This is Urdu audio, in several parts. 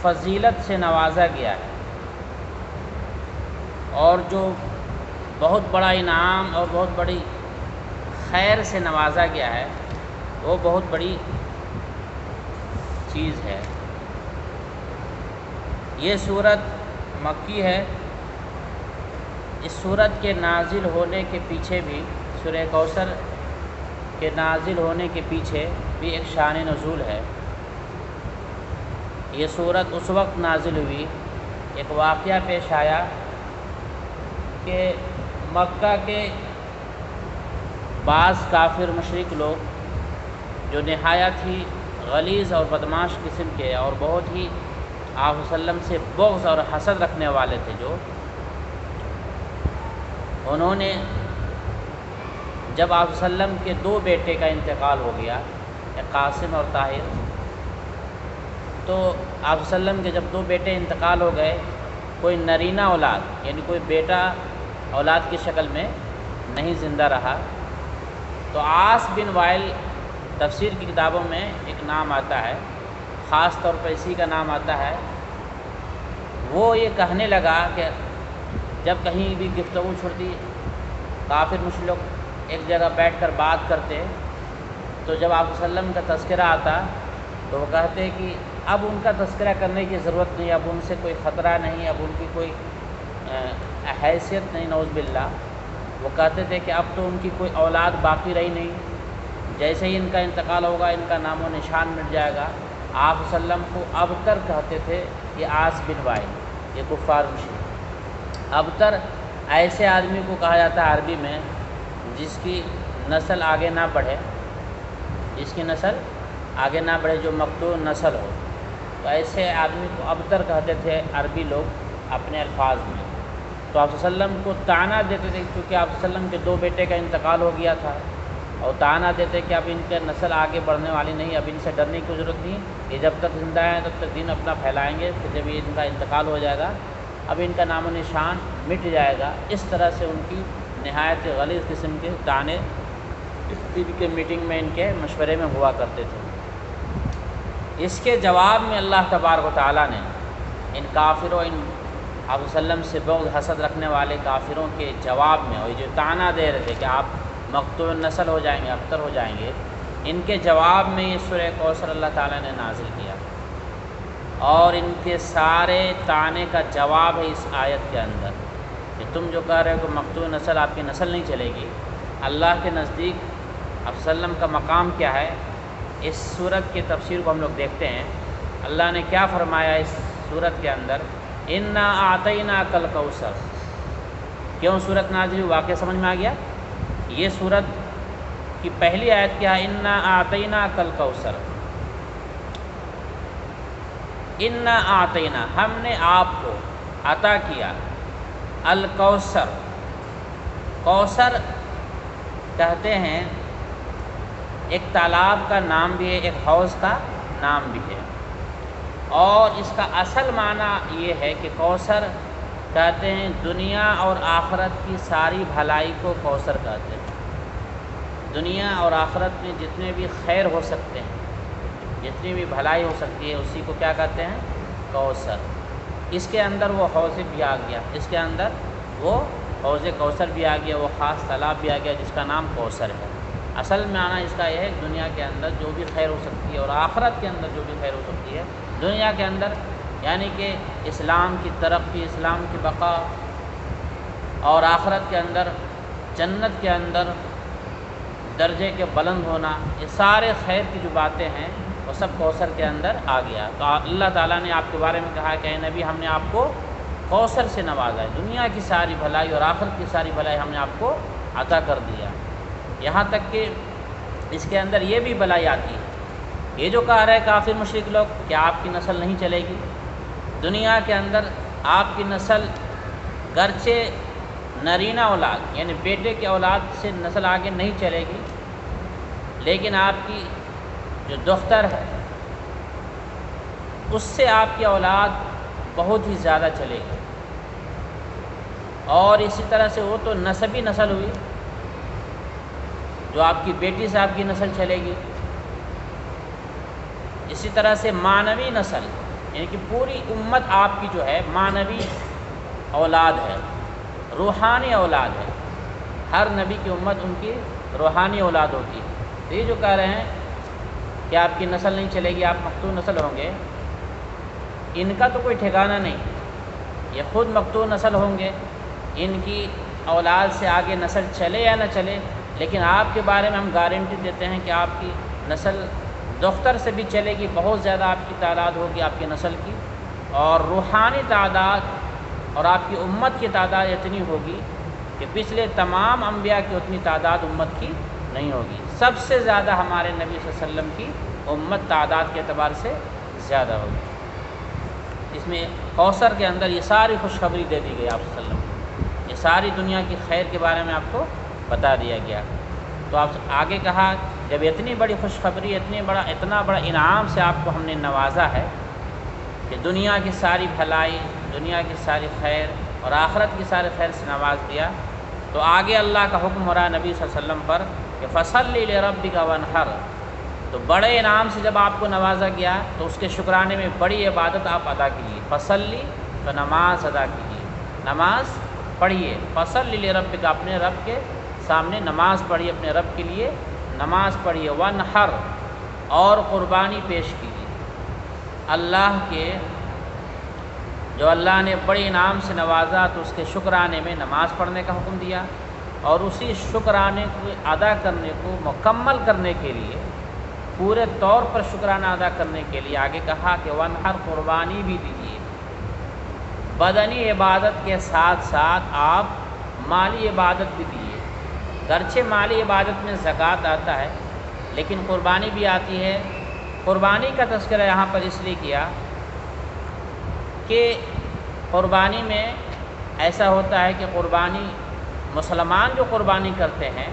فضیلت سے نوازا گیا ہے اور جو بہت بڑا انعام اور بہت بڑی خیر سے نوازا گیا ہے، وہ بہت بڑی چیز ہے۔ یہ سورت مکی ہے۔ اس سورت کے نازل ہونے کے پیچھے بھی، سورہ کوثر کے نازل ہونے کے پیچھے بھی ایک شان نزول ہے۔ یہ سورت اس وقت نازل ہوئی، ایک واقعہ پیش آیا کہ مکہ کے بعض کافر مشرک لوگ جو نہایت ہی غلیظ اور بدمعاش قسم کے اور بہت ہی آپ وسلم سے بغض اور حسد رکھنے والے تھے، جو انہوں نے جب آپ وسلم کے 2 بیٹے کا انتقال ہو گیا، ایک قاسم اور طاہر، تو آپ وسلم کے جب 2 بیٹے انتقال ہو گئے، کوئی نرینہ اولاد یعنی کوئی بیٹا اولاد کی شکل میں نہیں زندہ رہا، تو عاص بن وائل تفسیر کی کتابوں میں ایک نام آتا ہے، خاص طور پر اسی کا نام آتا ہے۔ وہ یہ کہنے لگا کہ جب کہیں بھی گفتگو چھڑتی، کافر مشرک لوگ ایک جگہ بیٹھ کر بات کرتے، تو جب آپ وسلم کا تذکرہ آتا تو وہ کہتے کہ اب ان کا تذکرہ کرنے کی ضرورت نہیں، اب ان سے کوئی خطرہ نہیں، اب ان کی کوئی حیثیت نہیں، نعوذ باللہ۔ وہ کہتے تھے کہ اب تو ان کی کوئی اولاد باقی رہی نہیں، جیسے ہی ان کا انتقال ہوگا ان کا نام و نشان مٹ جائے گا۔ آپ وسلم کو ابتر کہتے تھے، یہ عاص بن وائل، یہ کفار مشرک۔ ابتر ایسے آدمی کو کہا جاتا ہے عربی میں جس کی نسل آگے نہ بڑھے، جس کی نسل آگے نہ بڑھے، جو مقطوع نسل ہو، تو ایسے آدمی کو ابتر کہتے تھے عربی لوگ اپنے الفاظ میں۔ تو آپ وسلم کو طعنہ دیتے تھے، کیونکہ آپ وسلم کے 2 بیٹے کا انتقال ہو گیا تھا، اور طعنہ دیتے کہ اب ان کے نسل آگے بڑھنے والی نہیں، اب ان سے ڈرنے کی ضرورت نہیں، یہ جب تک زندہ ہیں تب تک دین اپنا پھیلائیں گے، پھر جب ان کا انتقال ہو جائے گا اب ان کا نام و نشان مٹ جائے گا۔ اس طرح سے ان کی نہایت غلیظ قسم کے طعنے ان کے میٹنگ میں، ان کے مشورے میں ہوا کرتے تھے۔ اس کے جواب میں اللہ تبارک و تعالیٰ نے ان کافروں، ان آپ وسلم سے بغض حسد رکھنے والے کافروں کے جواب میں، اور یہ جو طعنہ دے رہے تھے کہ آپ مقطوع نسل ہو جائیں گے، ابتر ہو جائیں گے، ان کے جواب میں یہ سورہ کوثر اللہ تعالیٰ نے نازل کیا، اور ان کے سارے طعنے کا جواب ہے اس آیت کے اندر کہ تم جو کہہ رہے ہو کہ مقطوع نسل، آپ کی نسل نہیں چلے گی، اللہ کے نزدیک آپ وسلم کا مقام کیا ہے۔ اس سورت کی تفسیر کو ہم لوگ دیکھتے ہیں، اللہ نے کیا فرمایا اس سورت کے اندر، انا اعطیناک الکوثر۔ کیوں سورت نازل ہوئی؟ واقعہ سمجھ میں آ گیا۔ یہ سورت کی پہلی آیت کیا ہے؟ انا اعطیناک الکوثر، انا اعطینا، ہم نے آپ کو عطا کیا، الکوثر۔ کوثر کہتے ہیں ایک تالاب کا نام بھی ہے، ایک حوض کا نام بھی ہے، اور اس کا اصل معنی یہ ہے کہ کوثر کہتے ہیں دنیا اور آخرت کی ساری بھلائی کو کوثر کہتے ہیں۔ دنیا اور آخرت میں جتنے بھی خیر ہو سکتے ہیں، جتنی بھی بھلائی ہو سکتی ہے، اسی کو کیا کہتے ہیں؟ کوثر۔ اس کے اندر وہ حوض بھی آ گیا، اس کے اندر وہ حوض کوثر بھی آ گیا، وہ خاص تالاب بھی آ گیا جس کا نام کوثر ہے۔ اصل معنی اس کا یہ ہے دنیا کے اندر جو بھی خیر ہو سکتی ہے اور آخرت کے اندر جو بھی خیر ہو سکتی ہے، دنیا کے اندر یعنی کہ اسلام کی ترقی، اسلام کی بقا، اور آخرت کے اندر جنت کے اندر درجے کے بلند ہونا، یہ سارے خیر کی جو باتیں ہیں وہ سب کوثر کے اندر آ گیا۔ تو اللہ تعالیٰ نے آپ کے بارے میں کہا کہ اے نبی، ہم نے آپ کو کوثر سے نوازا ہے، دنیا کی ساری بھلائی اور آخرت کی ساری بھلائی ہم نے آپ کو عطا کر دیا۔ یہاں تک کہ اس کے اندر یہ بھی بھلائی آتی ہے، یہ جو کہہ رہے کافر مشرک لوگ کہ آپ کی نسل نہیں چلے گی، دنیا کے اندر آپ کی نسل گرچہ نرینہ اولاد یعنی بیٹے کی اولاد سے نسل آگے نہیں چلے گی، لیکن آپ کی جو دختر ہے اس سے آپ کی اولاد بہت ہی زیادہ چلے گی، اور اسی طرح سے وہ تو نسبی نسل ہوئی، جو آپ کی بیٹی سے آپ کی نسل چلے گی، اسی طرح سے معنوی نسل یعنی کہ پوری امت آپ کی جو ہے معنوی اولاد ہے، روحانی اولاد ہے۔ ہر نبی کی امت ان کی روحانی اولاد ہوتی ہے۔ تو یہ جو کہہ رہے ہیں کہ آپ کی نسل نہیں چلے گی، آپ مقتول نسل ہوں گے، ان کا تو کوئی ٹھکانہ نہیں۔ یہ خود مقتول نسل ہوں گے، ان کی اولاد سے آگے نسل چلے یا نہ چلے، لیکن آپ کے بارے میں ہم گارنٹی دیتے ہیں کہ آپ کی نسل دختر سے بھی چلے گی، بہت زیادہ آپ کی تعداد ہوگی آپ کی نسل کی، اور روحانی تعداد اور آپ کی امت کی تعداد اتنی ہوگی کہ پچھلے تمام انبیاء کی اتنی تعداد امت کی نہیں ہوگی۔ سب سے زیادہ ہمارے نبی صلی اللہ علیہ وسلم کی امت تعداد کے اعتبار سے زیادہ ہوگی۔ اس میں کوثر کے اندر یہ ساری خوشخبری دے دی گئی آپ صلی اللہ علیہ وسلم کو، یہ ساری دنیا کی خیر کے بارے میں آپ کو بتا دیا گیا۔ تو آپ آگے کہا جب اتنی بڑی خوشخبری، اتنا بڑا انعام سے آپ کو ہم نے نوازا ہے کہ دنیا کی ساری بھلائی، دنیا کی ساری خیر اور آخرت کی ساری خیر سے نواز دیا، تو آگے اللہ کا حکم ہو رہا ہے نبی صلی اللہ علیہ وسلم پر کہ فصلی لربک وانحر۔ تو بڑے انعام سے جب آپ کو نوازا گیا تو اس کے شکرانے میں بڑی عبادت آپ ادا کیجیے۔ فصلی تو نماز ادا کیجیے، نماز پڑھیے۔ فصلی لربک، اپنے رب کے سامنے نماز پڑھیے، اپنے رب کے لیے نماز پڑھیے۔ وانحر، اور قربانی پیش کیجیے۔ اللہ کے جو اللہ نے بڑے انعام سے نوازا تو اس کے شکرانے میں نماز پڑھنے کا حکم دیا، اور اسی شکرانے کو ادا کرنے کو مکمل کرنے کے لیے، پورے طور پر شکرانہ ادا کرنے کے لیے آگے کہا کہ وانحر، قربانی بھی دیجیے۔ بدنی عبادت کے ساتھ ساتھ آپ مالی عبادت بھی دیجیے۔ گرچہ مالی عبادت میں زکوٰۃ آتا ہے لیکن قربانی بھی آتی ہے۔ قربانی کا تذکرہ یہاں پر اس لیے کیا کہ قربانی میں ایسا ہوتا ہے کہ قربانی مسلمان جو قربانی کرتے ہیں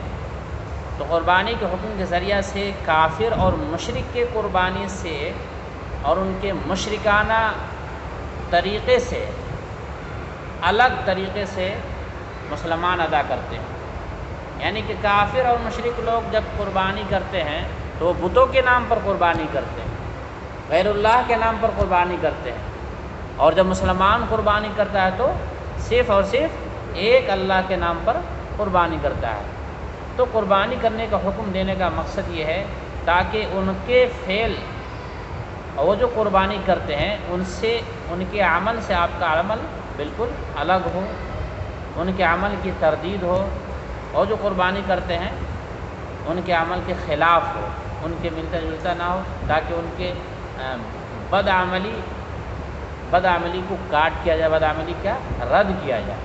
تو قربانی کے حکم کے ذریعہ سے کافر اور مشرک کے قربانی سے اور ان کے مشرکانہ طریقے سے الگ طریقے سے مسلمان ادا کرتے ہیں۔ یعنی کہ کافر اور مشرک لوگ جب قربانی کرتے ہیں تو وہ بتوں کے نام پر قربانی کرتے ہیں، غیر اللہ کے نام پر قربانی کرتے ہیں، اور جب مسلمان قربانی کرتا ہے تو صرف اور صرف ایک اللہ کے نام پر قربانی کرتا ہے۔ تو قربانی کرنے کا حکم دینے کا مقصد یہ ہے تاکہ ان کے فعل، وہ جو قربانی کرتے ہیں ان سے، ان کے عمل سے آپ کا عمل بالکل الگ ہو، ان کے عمل کی تردید ہو، اور جو قربانی کرتے ہیں ان کے عمل کے خلاف ہو، ان کے ملتا جلتا نہ ہو، تاکہ ان کے بدعملی کو کاٹ کیا جائے، بدعملی کیا رد کیا جائے۔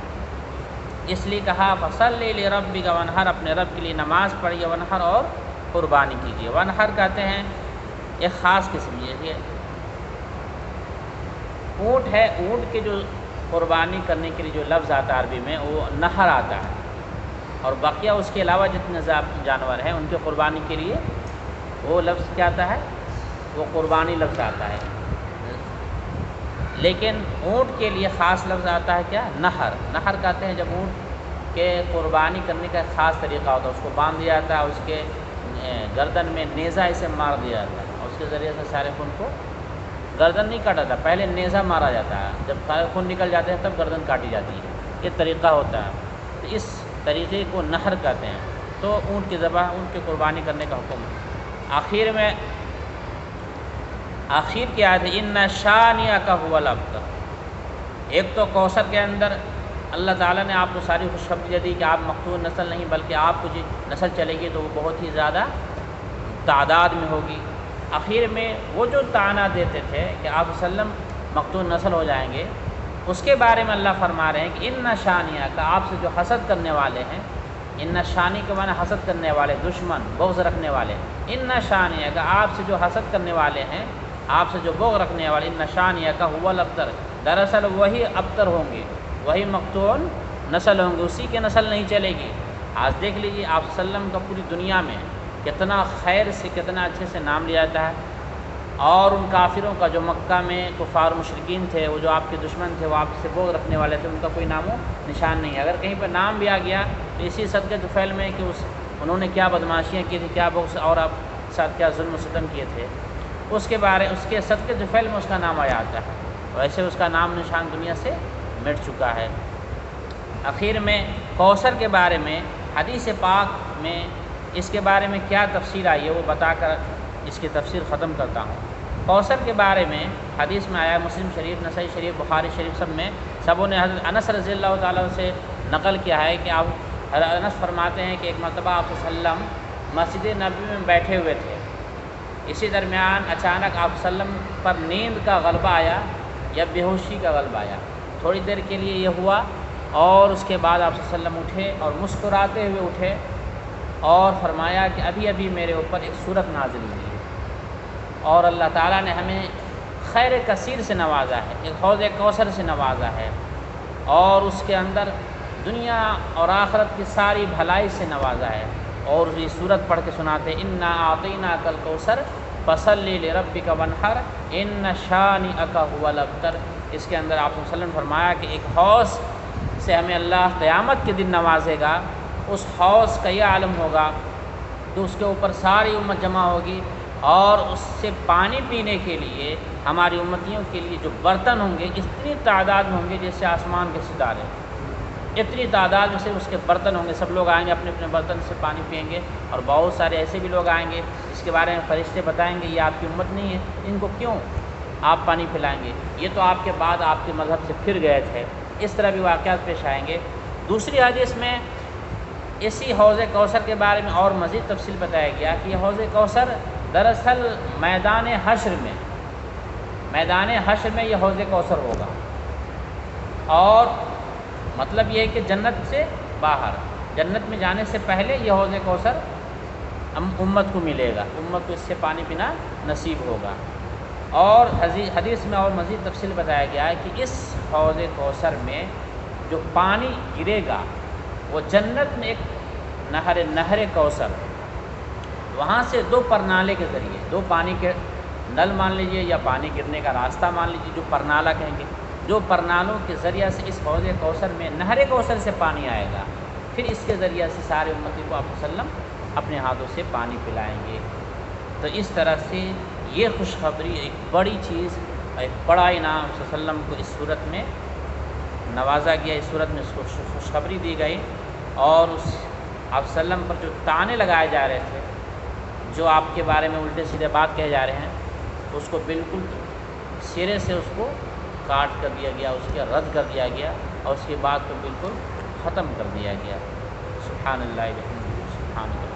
اس لیے کہا فصلی لربک وانحر، اپنے رب کے لیے نماز پڑھیے، وانحر، اور قربانی کیجیے۔ وانحر کہتے ہیں ایک خاص قسم، یہ اونٹ ہے، اونٹ کے جو قربانی کرنے کے لیے جو لفظ آتا ہے عربی میں وہ نحر آتا ہے، اور بقیہ اس کے علاوہ جتنے جانور ہیں ان کے قربانی کے لیے وہ لفظ کیا آتا ہے، وہ قربانی لفظ آتا ہے، لیکن اونٹ کے لیے خاص لفظ آتا ہے کیا، نحر۔ نحر کہتے ہیں جب اونٹ کے قربانی کرنے کا خاص طریقہ ہوتا ہے، اس کو باندھ دیا جاتا ہے، اس کے گردن میں نیزہ اسے مار دیا جاتا ہے، اور اس کے ذریعے سے سارے خون کو، گردن نہیں کاٹا جاتا، پہلے نیزہ مارا جاتا ہے، جب سارے خون نکل جاتے ہیں تب گردن کاٹی جاتی ہے، یہ طریقہ ہوتا ہے۔ تو اس طریقے کو نحر کہتے ہیں۔ تو اونٹ کی ذبح، اونٹ کی قربانی کرنے کا حکم ہے۔ آخر کی آیت ہے ان شانئک ھو الابتر۔ ایک تو کوثر کے اندر اللہ تعالیٰ نے آپ کو ساری خوشخبری دی کہ آپ مقتول نسل نہیں بلکہ آپ کو جو نسل چلے گی تو وہ بہت ہی زیادہ تعداد میں ہوگی۔ آخر میں وہ جو طعنہ دیتے تھے کہ آپ وسلم مقتول نسل ہو جائیں گے، اس کے بارے میں اللہ فرما رہے ہیں کہ ان شانئک، آپ سے جو حسد کرنے والے ہیں، ان شانی کے معنی حسد کرنے والے، دشمن، بغض رکھنے والے، ان شانئک، آپ سے جو حسد کرنے والے ہیں، آپ سے جو بغض رکھنے والے، ان شانئک ھو الابتر، دراصل وہی ابتر ہوں گے، وہی مقتول نسل ہوں گے، اسی کی نسل نہیں چلے گی۔ آج دیکھ لیجیے آپ صلی اللہ علیہ وسلم کا پوری دنیا میں کتنا خیر سے، کتنا اچھے سے نام لیا جاتا ہے، اور ان کافروں کا جو مکہ میں کفار مشرکین تھے، وہ جو آپ کے دشمن تھے، وہ آپ سے بغض رکھنے والے تھے، ان کا کوئی نام و نشان نہیں ہے۔ اگر کہیں پر نام بھی آ گیا تو اسی صدقے طفیل میں کہ انہوں نے کیا بدماشیاں کی تھی، کیا بغض اور آپ ساتھ کیا ظلم و ستم کیے تھے۔ اس کے صدقے طفیل میں اس کا نام آیا آتا ہے، ویسے اس کا نام نشان دنیا سے مٹ چکا ہے۔ آخر میں کوثر کے بارے میں حدیث پاک میں اس کے بارے میں کیا تفسیر آئی ہے وہ بتا کر اس کی تفسیر ختم کرتا ہوں۔ کوثر کے بارے میں حدیث میں آیا، مسلم شریف، نسائی شریف، بخاری شریف سبوں نے حضرت انس رضی اللہ تعالیٰ سے نقل کیا ہے کہ آپ حضرت انس فرماتے ہیں کہ ایک مرتبہ آپ صلی اللہ علیہ وسلم مسجد نبوی میں بیٹھے ہوئے تھے، اسی درمیان اچانک آپ صلی اللہ علیہ وسلم پر نیند کا غلبہ آیا یا بے ہوشی کا غلبہ آیا، تھوڑی دیر کے لیے یہ ہوا اور اس کے بعد آپ صلی اللہ علیہ وسلم اٹھے اور مسکراتے ہوئے اٹھے اور فرمایا کہ ابھی ابھی میرے اوپر ایک سورت نازل ہوئی ہے اور اللہ تعالیٰ نے ہمیں خیر کثیر سے نوازا ہے، ایک حوض کوثر سے نوازا ہے اور اس کے اندر دنیا اور آخرت کی ساری بھلائی سے نوازا ہے، اور یہ سورت پڑھ کے سناتے انا اعطیناک الکوثر فصلی لربک وانحر ان شانئک هو الابتر۔ اس کے اندر آپ صلی اللہ علیہ وسلم فرمایا کہ ایک حوض سے ہمیں اللہ قیامت کے دن نوازے گا، اس حوض کا یہ عالم ہوگا تو اس کے اوپر ساری امت جمع ہوگی اور اس سے پانی پینے کے لیے ہماری امتیوں کے لیے جو برتن ہوں گے اتنی تعداد میں ہوں گے جیسے آسمان کے ستارے، اتنی تعداد میں سے اس کے برتن ہوں گے، سب لوگ آئیں گے اپنے اپنے برتن سے پانی پئیں گے، اور بہت سارے ایسے بھی لوگ آئیں گے جس کے بارے میں فرشتے بتائیں گے یہ آپ کی امت نہیں ہے، ان کو کیوں آپ پانی پلائیں گے، یہ تو آپ کے بعد آپ کے مذہب سے پھر گئے تھے۔ اس طرح بھی واقعات پیش آئیں گے۔ دوسری حدیث میں اسی حوض کوثر کے بارے میں اور مزید تفصیل بتایا گیا کہ یہ حوض کوثر دراصل میدان حشر میں یہ حوض کوثر ہوگا، اور مطلب یہ ہے کہ جنت سے باہر، جنت میں جانے سے پہلے یہ حوض کوثر امت کو ملے گا، امت کو اس سے پانی پینا نصیب ہوگا۔ اور حدیث میں اور مزید تفصیل بتایا گیا ہے کہ اس حوض کوثر میں جو پانی گرے گا وہ جنت میں ایک نہر کوثر، وہاں سے دو پرنالے کے ذریعے، دو پانی کے نل مان لیجئے یا پانی گرنے کا راستہ مان لیجئے، جو پرنالہ کہیں گے، جو پرنالوں کے ذریعہ سے اس حوض کوثر میں نہر کوثر سے پانی آئے گا، پھر اس کے ذریعہ سے سارے امتی کو آپ صلی اللہ علیہ وسلم اپنے ہاتھوں سے پانی پلائیں گے۔ تو اس طرح سے یہ خوشخبری ایک بڑی چیز، ایک بڑا انعام صلی اللہ علیہ وسلم کو اس صورت میں نوازا گیا، اس صورت میں اس کو خوشخبری دی گئی، اور اس آپ صلی اللہ علیہ وسلم پر جو طعنے لگائے جا رہے تھے، جو آپ کے بارے میں الٹے سیدھے بات کہے جا رہے ہیں، اس کو بالکل سرے سے اس کو کاٹ کر دیا گیا، اس کے رد کر دیا گیا، اور اس کی بات کو بالکل ختم کر دیا گیا۔ سبحان اللہ، سبحان اللہ۔